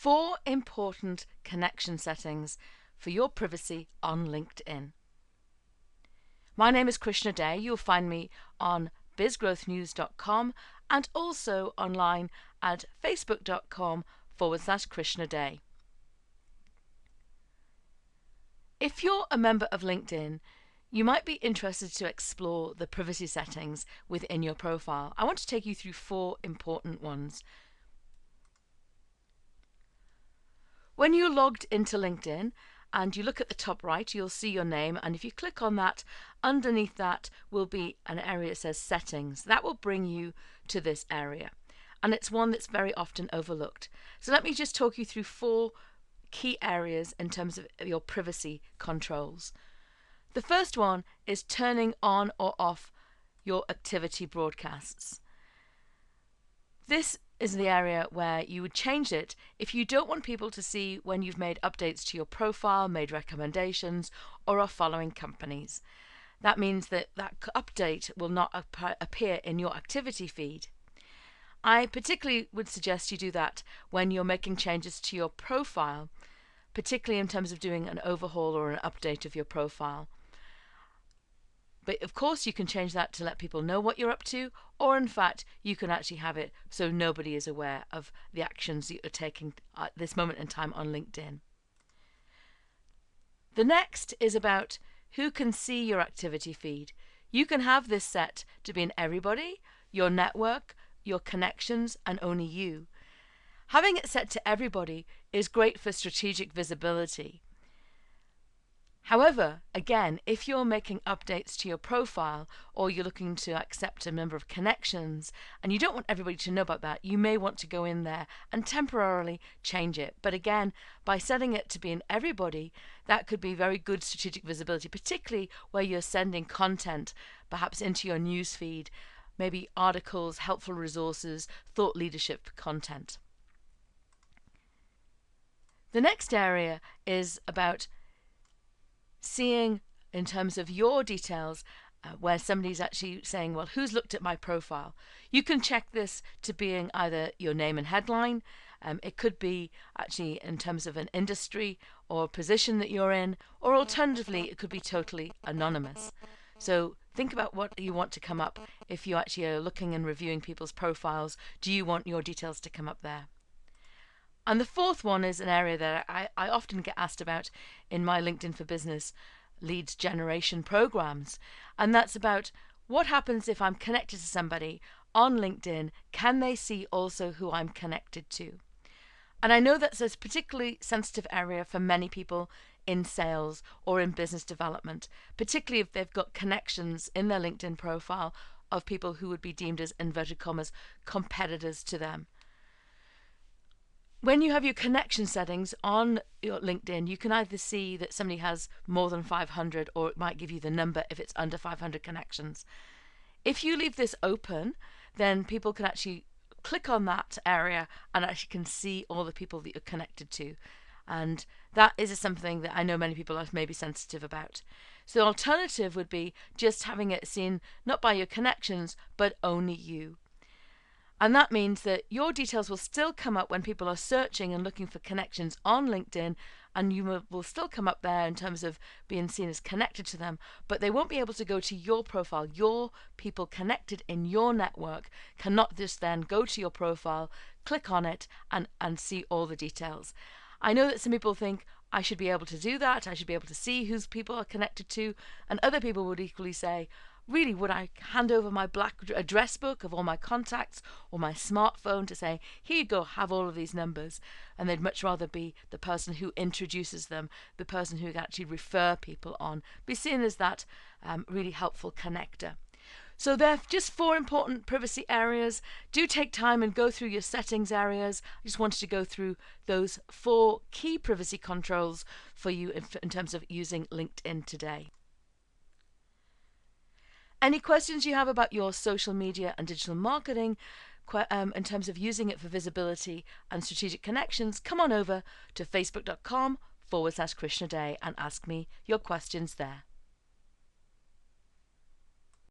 4 important connection settings for your privacy on LinkedIn. My name is Krishna Day. You'll find me on bizgrowthnews.com and also online at facebook.com/Krishna Day. If you're a member of LinkedIn, you might be interested to explore the privacy settings within your profile. I want to take you through 4 important ones. When you're logged into LinkedIn and you look at the top right, you'll see your name, and if you click on that, underneath that will be an area that says settings. That will bring you to this area, and it's one that's very often overlooked. So let me just talk you through 4 key areas in terms of your privacy controls. The first one is turning on or off your activity broadcasts. This is the area where you would change it if you don't want people to see when you've made updates to your profile, made recommendations, or are following companies. That means that that update will not appear in your activity feed. I particularly would suggest you do that when you're making changes to your profile, particularly in terms of doing an overhaul or an update of your profile. But of course you can change that to let people know what you're up to, or in fact you can actually have it so nobody is aware of the actions that you're taking at this moment in time on LinkedIn. The next is about who can see your activity feed. You can have this set to be in everybody, your network, your connections, and only you. Having it set to everybody is great for strategic visibility. However, again, if you're making updates to your profile or you're looking to accept a number of connections and you don't want everybody to know about that, you may want to go in there and temporarily change it. But again, by setting it to be in everybody, that could be very good strategic visibility, particularly where you're sending content perhaps into your news feed, maybe articles, helpful resources, thought leadership content. The next area is about seeing in terms of your details where somebody's actually saying, well, who's looked at my profile? You can check this to being either your name and headline. It could be actually in terms of an industry or position that you're in, or alternatively it could be totally anonymous. So think about what you want to come up. If you actually are looking and reviewing people's profiles, do you want your details to come up there? And the fourth one is an area that I often get asked about in my LinkedIn for Business leads generation programs. And that's about what happens if I'm connected to somebody on LinkedIn. Can they see also who I'm connected to? And I know that's a particularly sensitive area for many people in sales or in business development, particularly if they've got connections in their LinkedIn profile of people who would be deemed as, inverted commas, competitors to them. When you have your connection settings on your LinkedIn, you can either see that somebody has more than 500, or it might give you the number if it's under 500 connections. If you leave this open, then people can actually click on that area and actually can see all the people that you're connected to. And that is something that I know many people are maybe sensitive about. So the alternative would be just having it seen not by your connections, but only you. And that means that your details will still come up when people are searching and looking for connections on LinkedIn, and you will still come up there in terms of being seen as connected to them, but they won't be able to go to your profile. Your people connected in your network cannot just then go to your profile, click on it, and see all the details. I know that some people think, I should be able to do that, I should be able to see whose people are connected to, and other people would equally say, really, would I hand over my black address book of all my contacts or my smartphone to say, here you go, have all of these numbers? And they'd much rather be the person who introduces them, the person who can actually refer people on, be seen as that really helpful connector. So there are just 4 important privacy areas. Do take time and go through your settings areas. I just wanted to go through those 4 key privacy controls for you in terms of using LinkedIn today. Any questions you have about your social media and digital marketing in terms of using it for visibility and strategic connections, come on over to facebook.com/Krishna Day and ask me your questions there.